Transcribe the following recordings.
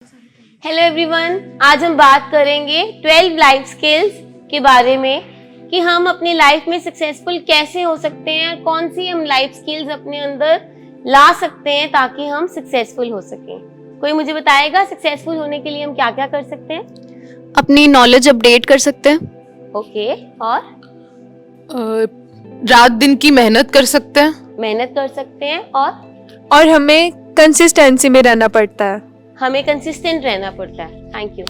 Hello everyone, आज हम बात करेंगे 12 लाइफ स्किल्स के बारे में कि हम अपनी लाइफ में सक्सेसफुल कैसे हो सकते हैं, कौन सी हम लाइफ स्किल्स अपने अंदर ला सकते हैं ताकि हम सक्सेसफुल हो सकें। कोई मुझे बताएगा सक्सेसफुल होने के लिए हम क्या क्या कर सकते हैं? अपनी नॉलेज अपडेट कर सकते हैं। ओके, और रात दिन की मेहनत कर सकते हैं। मेहनत कर सकते हैं, और हमें कंसिस्टेंसी में रहना पड़ता है। हमें कंसिस्टेंट रहना पड़ता है। Thank you.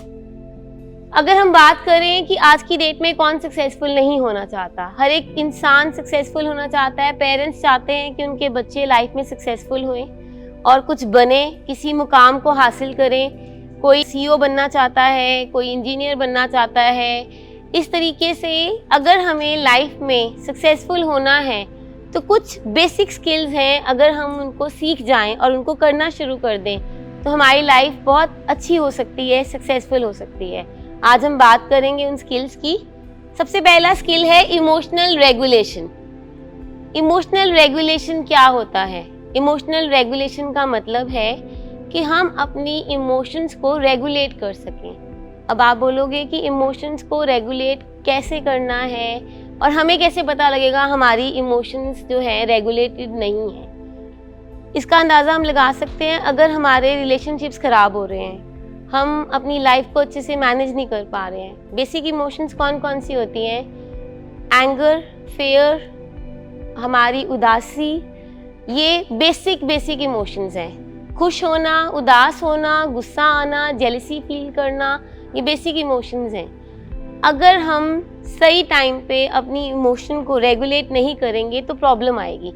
अगर हम बात करें कि आज की डेट में कौन सक्सेसफुल नहीं होना चाहता, हर एक इंसान सक्सेसफुल होना चाहता है। पेरेंट्स चाहते हैं कि उनके बच्चे लाइफ में सक्सेसफुल हों और कुछ बने, किसी मुकाम को हासिल करें। कोई सीईओ बनना चाहता है, कोई इंजीनियर बनना चाहता है। इस तरीके से अगर हमें लाइफ में सक्सेसफुल होना है तो कुछ बेसिक स्किल्स हैं, अगर हम उनको सीख जाएं और उनको करना शुरू कर दें तो हमारी लाइफ बहुत अच्छी हो सकती है, सक्सेसफुल हो सकती है। आज हम बात करेंगे उन स्किल्स की। सबसे पहला स्किल है इमोशनल रेगुलेशन। इमोशनल रेगुलेशन क्या होता है? इमोशनल रेगुलेशन का मतलब है कि हम अपनी इमोशंस को रेगुलेट कर सकें। अब आप बोलोगे कि इमोशंस को रेगुलेट कैसे करना है और हमें कैसे पता लगेगा हमारी इमोशंस जो है रेगुलेटेड नहीं है। इसका अंदाज़ा हम लगा सकते हैं अगर हमारे रिलेशनशिप्स ख़राब हो रहे हैं, हम अपनी लाइफ को अच्छे से मैनेज नहीं कर पा रहे हैं। बेसिक इमोशंस कौन कौन सी होती हैं? एंगर, फेयर, हमारी उदासी, ये बेसिक इमोशंस हैं। खुश होना, उदास होना, गुस्सा आना, जेलसी फील करना, ये बेसिक इमोशंस हैं। अगर हम सही टाइम पे अपनी इमोशन को रेगुलेट नहीं करेंगे तो प्रॉब्लम आएगी।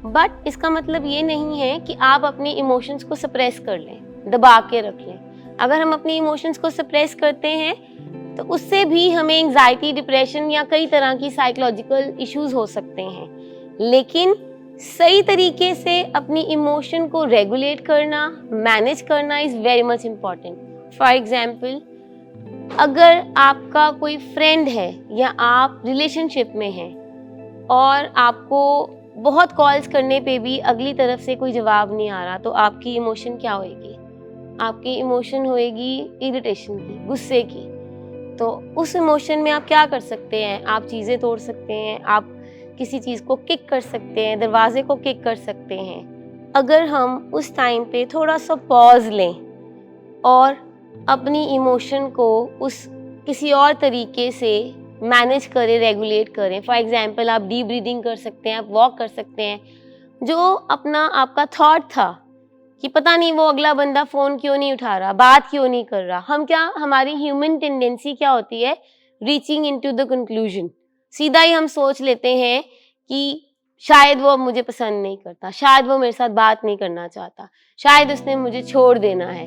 बट इसका मतलब ये नहीं है कि आप अपनी इमोशंस को सप्रेस कर लें, दबा के रख लें। अगर हम अपनी इमोशंस को सप्रेस करते हैं तो उससे भी हमें एंजाइटी, डिप्रेशन या कई तरह की साइकोलॉजिकल इश्यूज हो सकते हैं। लेकिन सही तरीके से अपनी इमोशन को रेगुलेट करना, मैनेज करना is very much important. For example, अगर आपका कोई फ्रेंड है या आप रिलेशनशिप में हैं और आपको बहुत कॉल्स करने पे भी अगली तरफ से कोई जवाब नहीं आ रहा, तो आपकी इमोशन क्या होएगी? आपकी इमोशन होएगी इरिटेशन की, गुस्से की। तो उस इमोशन में आप क्या कर सकते हैं? आप चीज़ें तोड़ सकते हैं, आप किसी चीज़ को किक कर सकते हैं, दरवाजे को किक कर सकते हैं। अगर हम उस टाइम पे थोड़ा सा पॉज लें और अपनी इमोशन को उस किसी और तरीके से मैनेज करें, रेगुलेट करें। फॉर एग्जाम्पल, आप डीप ब्रीदिंग कर सकते हैं, आप वॉक कर सकते हैं। जो अपना आपका थॉट था कि पता नहीं वो अगला बंदा फ़ोन क्यों नहीं उठा रहा, बात क्यों नहीं कर रहा, हमारी ह्यूमन टेंडेंसी क्या होती है? Reaching into the conclusion. सीधा ही हम सोच लेते हैं कि शायद वो अब मुझे पसंद नहीं करता, शायद वो मेरे साथ बात नहीं करना चाहता, शायद उसने मुझे छोड़ देना है।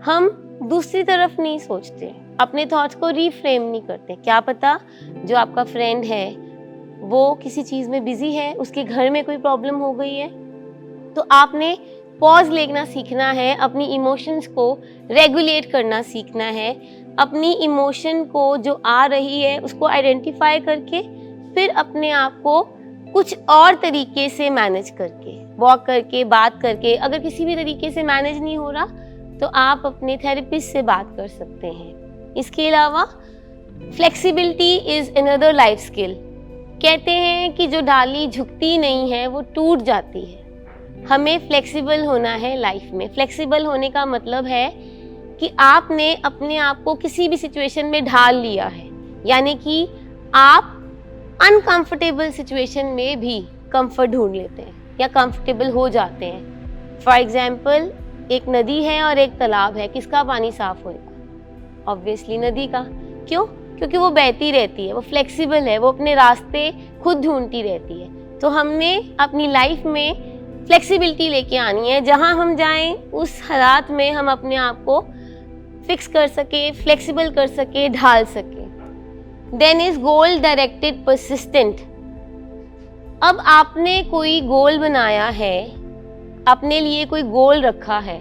हम दूसरी तरफ नहीं सोचते, अपने थॉट्स को रीफ्रेम नहीं करते। क्या पता जो आपका फ्रेंड है वो किसी चीज़ में बिजी है, उसके घर में कोई प्रॉब्लम हो गई है। तो आपने पॉज लेना सीखना है, अपनी इमोशंस को रेगुलेट करना सीखना है। अपनी इमोशन को जो आ रही है उसको आइडेंटिफाई करके फिर अपने आप को कुछ और तरीके से मैनेज करके, वॉक करके, बात करके। अगर किसी भी तरीके से मैनेज नहीं हो रहा तो आप अपने थेरेपिस्ट से बात कर सकते हैं। इसके अलावा flexibility is another life skill. कहते हैं कि जो डाली झुकती नहीं है वो टूट जाती है। हमें फ्लेक्सिबल होना है लाइफ में। फ्लेक्सिबल होने का मतलब है कि आपने अपने आप को किसी भी सिचुएशन में ढाल लिया है, यानी कि आप अनकंफर्टेबल सिचुएशन में भी कंफर्ट ढूंढ लेते हैं या कंफर्टेबल हो जाते हैं। फॉर एग्जाम्पल, एक नदी है और एक तालाब है, किसका पानी साफ होगा? ऑब्वियसली नदी का। क्यों? क्योंकि वो बहती रहती है, वो फ्लेक्सिबल है, वो अपने रास्ते खुद ढूंढती रहती है। तो हमने अपनी लाइफ में फ्लेक्सिबिलिटी लेके आनी है। जहाँ हम जाएं उस हालात में हम अपने आप को फिक्स कर सके, फ्लेक्सिबल कर सके, ढाल सके। Then is goal directed persistent. अब आपने कोई गोल बनाया है, अपने लिए कोई गोल रखा है,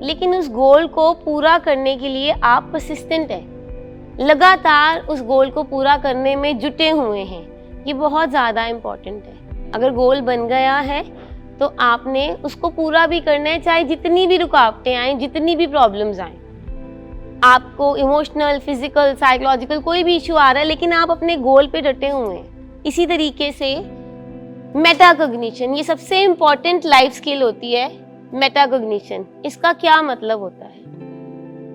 लेकिन उस गोल को पूरा करने के लिए आप परसिस्टेंट हैं, लगातार उस गोल को पूरा करने में जुटे हुए हैं। ये बहुत ज़्यादा इम्पॉर्टेंट है। अगर गोल बन गया है तो आपने उसको पूरा भी करना है, चाहे जितनी भी रुकावटें आए, जितनी भी प्रॉब्लम्स आए। आपको इमोशनल, फिजिकल, साइकोलॉजिकल कोई भी इशू आ रहा है, लेकिन आप अपने गोल पे डटे हुए हैं। इसी तरीके से मेटाकॉग्निशन, ये सबसे इम्पॉर्टेंट लाइफ स्किल होती है। मेटाकॉग्निशन, इसका क्या मतलब होता है?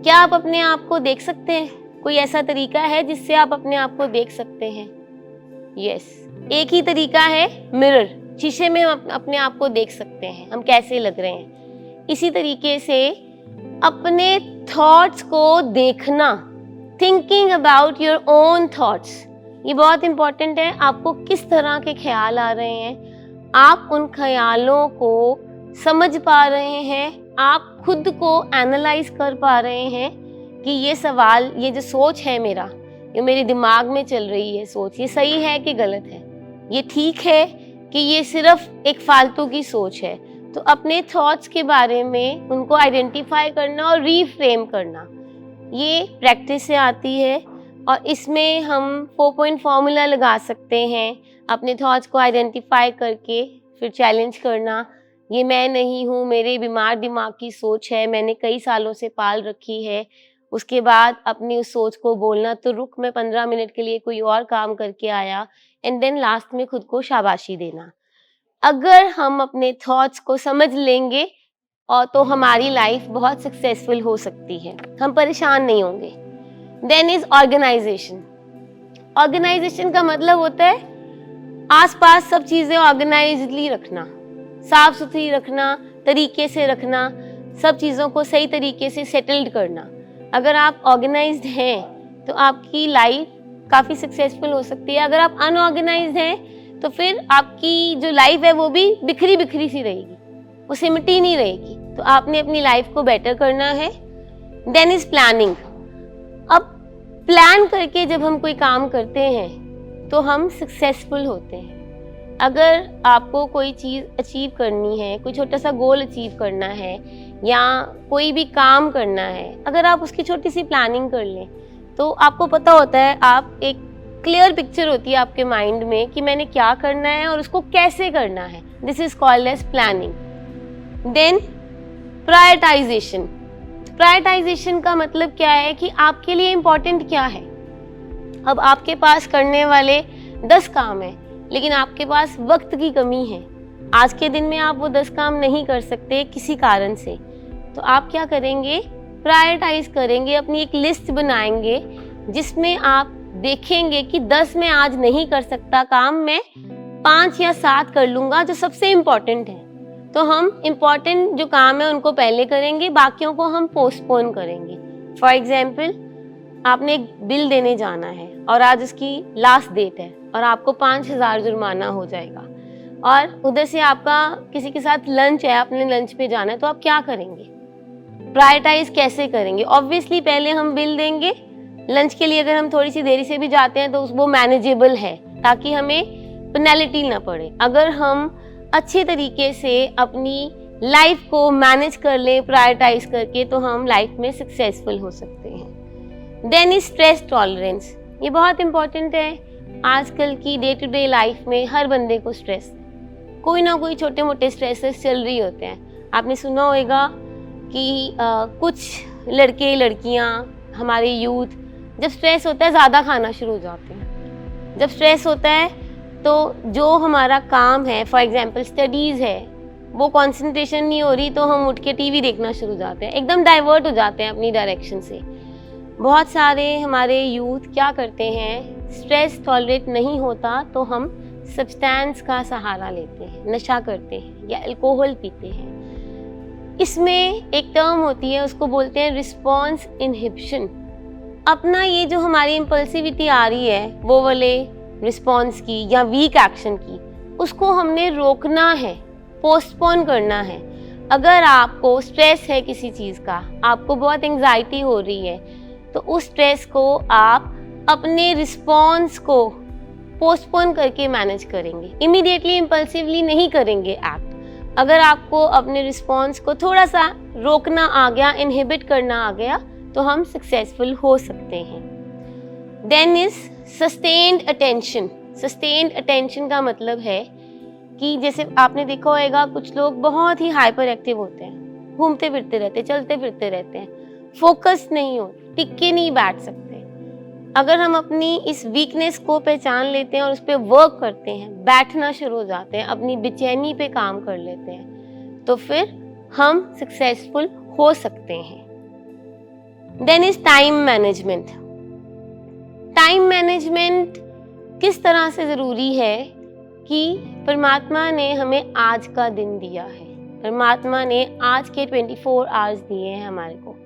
क्या आप अपने आप को देख सकते हैं? कोई ऐसा तरीका है जिससे आप अपने आप को देख सकते हैं? यस, एक ही तरीका है, मिरर। शीशे में हम अपने आप को देख सकते हैं, हम कैसे लग रहे हैं। इसी तरीके से अपने थॉट्स को देखना, thinking about your own thoughts, ये बहुत इंपॉर्टेंट है। आपको किस तरह के ख्याल आ रहे हैं, आप उन ख्यालों को समझ पा रहे हैं, आप खुद को एनालाइज कर पा रहे हैं कि ये सवाल, ये जो सोच है मेरा, ये मेरे दिमाग में चल रही है सोच, ये सही है कि गलत है, ये ठीक है कि ये सिर्फ एक फालतू की सोच है। तो अपने थॉट्स के बारे में उनको आइडेंटिफाई करना और रीफ्रेम करना, ये प्रैक्टिस से आती है। और इसमें हम 4 पॉइंट फॉर्मूला लगा सकते हैं, अपने थॉट्स को आइडेंटिफाई करके फिर चैलेंज करना। ये मैं नहीं हूँ, मेरे बीमार दिमाग की सोच है, मैंने कई सालों से पाल रखी है। उसके बाद अपनी उस सोच को बोलना, तो रुक, मैं 15 मिनट के लिए कोई और काम करके आया। एंड देन लास्ट में खुद को शाबाशी देना। अगर हम अपने थॉट्स को समझ लेंगे और तो हमारी लाइफ बहुत सक्सेसफुल हो सकती है, हम परेशान नहीं होंगे। Then is organisation. ऑर्गेनाइजेशन का मतलब होता है आसपास सब चीजें ऑर्गेनाइजली रखना, साफ सुथरी रखना, तरीके से रखना, सब चीज़ों को सही तरीके से सेटल्ड करना। अगर आप ऑर्गेनाइज्ड हैं तो आपकी लाइफ काफ़ी सक्सेसफुल हो सकती है। अगर आप अनऑर्गेनाइज्ड हैं तो फिर आपकी जो लाइफ है वो भी बिखरी बिखरी सी रहेगी, वो सिमटी नहीं रहेगी। तो आपने अपनी लाइफ को बेटर करना है। Then is planning. अब प्लान करके जब हम कोई काम करते हैं तो हम सक्सेसफुल होते हैं। अगर आपको कोई चीज़ अचीव करनी है, कोई छोटा सा गोल अचीव करना है या कोई भी काम करना है, अगर आप उसकी छोटी सी प्लानिंग कर लें तो आपको पता होता है, आप एक क्लियर पिक्चर होती है आपके माइंड में कि मैंने क्या करना है और उसको कैसे करना है। This is called as planning. Then prioritization. Prioritization का मतलब क्या है कि आपके लिए इम्पोर्टेंट क्या है। अब आपके पास करने वाले 10 काम हैं, लेकिन आपके पास वक्त की कमी है। आज के दिन में आप वो 10 काम नहीं कर सकते किसी कारण से, तो आप क्या करेंगे, प्रायोरिटाइज करेंगे, अपनी एक लिस्ट बनाएंगे जिसमें आप देखेंगे कि 10 में आज नहीं कर सकता काम, मैं 5 या 7 कर लूँगा जो सबसे इम्पॉर्टेंट है। तो हम इम्पॉर्टेंट जो काम है उनको पहले करेंगे, बाकियों को हम पोस्टपोन करेंगे। फॉर एग्जाम्पल, आपने एक बिल देने जाना है और आज उसकी लास्ट डेट है और आपको 5,000 जुर्माना हो जाएगा, और उधर से आपका किसी के साथ लंच है, आपने लंच पे जाना है, तो आप क्या करेंगे, प्रायोरिटाइज कैसे करेंगे? ऑब्वियसली पहले हम बिल देंगे। लंच के लिए अगर हम थोड़ी सी देरी से भी जाते हैं तो वो मैनेजेबल है, ताकि हमें पेनल्टी ना पड़े। अगर हम अच्छे तरीके से अपनी लाइफ को मैनेज कर लें प्रायोरिटाइज करके, तो हम लाइफ में सक्सेसफुल हो सकते हैं। Then is stress tolerance. ये बहुत इंपॉर्टेंट है। आजकल की डे टू डे लाइफ में हर बंदे को स्ट्रेस, कोई ना कोई छोटे मोटे स्ट्रेसेस चल रही होते हैं। आपने सुना होगा कि कुछ लड़के लड़कियां, हमारे यूथ, जब स्ट्रेस होता है ज़्यादा खाना शुरू हो जाते हैं। जब स्ट्रेस होता है तो जो हमारा काम है, फॉर एग्जांपल स्टडीज़ है, वो कंसंट्रेशन नहीं हो रही तो हम उठ के टीवी देखना शुरू हो जाते हैं, एकदम डाइवर्ट हो जाते हैं अपनी डायरेक्शन से। बहुत सारे हमारे यूथ क्या करते हैं, स्ट्रेस टॉलरेट नहीं होता तो हम सब्सटेंस का सहारा लेते हैं, नशा करते हैं या अल्कोहल पीते हैं। इसमें एक टर्म होती है, उसको बोलते हैं रिस्पॉन्स इनहिबिशन। अपना ये जो हमारी इम्पल्सिविटी आ रही है, वो वाले रिस्पॉन्स की या वीक एक्शन की, उसको हमने रोकना है, पोस्टपोन करना है। अगर आपको स्ट्रेस है किसी चीज़ का, आपको बहुत एंग्जाइटी हो रही है, तो उस स्ट्रेस को आप अपने रिस्पॉन्स को पोस्टपोन करके मैनेज करेंगे, इमीडिएटली इम्पल्सिवली नहीं करेंगे एक्ट। अगर आपको अपने रिस्पॉन्स को थोड़ा सा रोकना आ गया, इनहिबिट करना आ गया, तो हम सक्सेसफुल हो सकते हैं। Then is sustained attention. Sustained attention का मतलब है कि जैसे आपने देखा होगा कुछ लोग बहुत ही हाइपर एक्टिव होते हैं, घूमते फिरते रहते, चलते फिरते रहते हैं, फोकस नहीं होते, टिक के नहीं बैठ सकते। अगर हम अपनी इस वीकनेस को पहचान लेते हैं और उस पर वर्क करते हैं, बैठना शुरू हो जाते हैं, अपनी बेचैनी पे काम कर लेते हैं, तो फिर हम सक्सेसफुल हो सकते हैं। Then is time management. Time management किस तरह से ज़रूरी है कि परमात्मा ने हमें आज का दिन दिया है, परमात्मा ने आज के 24 आवर्स दिए हैं हमारे को।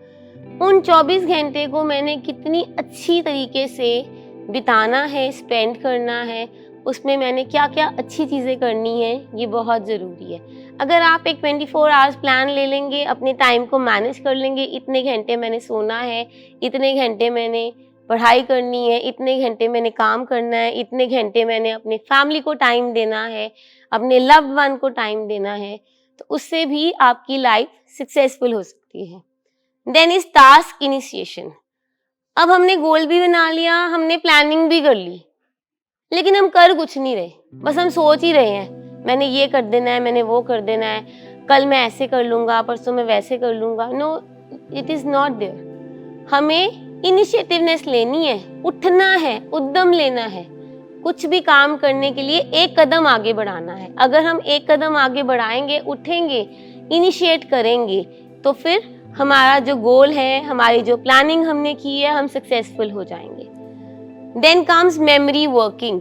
उन 24 घंटे को मैंने कितनी अच्छी तरीके से बिताना है, स्पेंड करना है, उसमें मैंने क्या क्या अच्छी चीज़ें करनी है, ये बहुत ज़रूरी है। अगर आप एक 24 आवर्स प्लान ले लेंगे, अपने टाइम को मैनेज कर लेंगे, इतने घंटे मैंने सोना है, इतने घंटे मैंने पढ़ाई करनी है, इतने घंटे मैंने काम करना है, इतने घंटे मैंने अपने फैमिली को टाइम देना है, अपने लव्ड वन को टाइम देना है, तो उससे भी आपकी लाइफ सक्सेसफुल हो सकती है। Then is task initiation. अब हमने गोल भी बना लिया, हमने प्लानिंग भी कर ली, लेकिन हम कर कुछ नहीं रहे, बस हम सोच ही रहे हैं मैंने ये कर देना है, मैंने वो कर देना है, कल मैं ऐसे कर लूँगा, परसों मैं वैसे कर लूँगा। No, it is not there. हमें इनिशिएटिवनेस लेनी है, उठना है, उद्यम लेना है, कुछ भी काम करने के लिए एक कदम आगे बढ़ाना है। अगर हम एक कदम आगे बढ़ाएंगे, उठेंगे, इनिशिएट करेंगे, तो फिर हमारा जो गोल है, हमारी जो प्लानिंग हमने की है, हम सक्सेसफुल हो जाएंगे। Then comes memory working.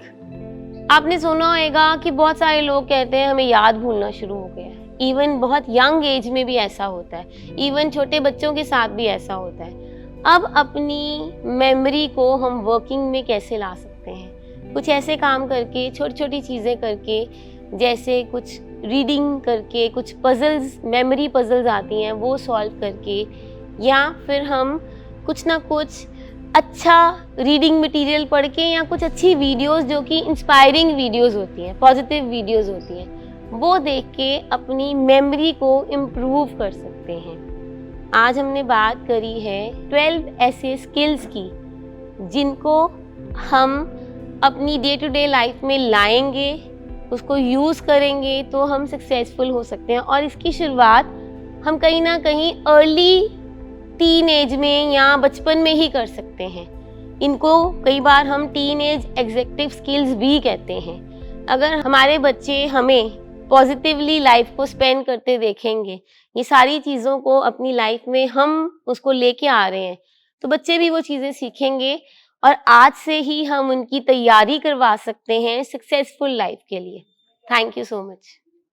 आपने सुना होगा कि बहुत सारे लोग कहते हैं हमें याद भूलना शुरू हो गया है। इवन बहुत यंग एज में भी ऐसा होता है, इवन छोटे बच्चों के साथ भी ऐसा होता है। अब अपनी मेमोरी को हम वर्किंग में कैसे ला सकते हैं? कुछ ऐसे काम करके, छोटी छोटी चीज़ें करके, जैसे कुछ रीडिंग करके, कुछ पजल्स, मेमोरी पजल्स आती हैं, वो सॉल्व करके, या फिर हम कुछ ना कुछ अच्छा रीडिंग मटेरियल पढ़ के, या कुछ अच्छी वीडियोस जो कि इंस्पायरिंग वीडियोस होती हैं, पॉजिटिव वीडियोस होती हैं, वो देख के अपनी मेमोरी को इम्प्रूव कर सकते हैं। आज हमने बात करी है 12 ऐसे स्किल्स की जिनको हम अपनी डे टू डे लाइफ में लाएंगे, उसको यूज़ करेंगे तो हम सक्सेसफुल हो सकते हैं। और इसकी शुरुआत हम कहीं ना कहीं अर्ली टीन एज में या बचपन में ही कर सकते हैं। इनको कई बार हम टीन एज एग्जीक्यूटिव स्किल्स भी कहते हैं। अगर हमारे बच्चे हमें पॉजिटिवली लाइफ को स्पेंड करते देखेंगे, ये सारी चीज़ों को अपनी लाइफ में हम उसको लेके आ रहे हैं, तो बच्चे भी वो चीज़ें सीखेंगे और आज से ही हम उनकी तैयारी करवा सकते हैं सक्सेसफुल लाइफ के लिए। Thank you so much.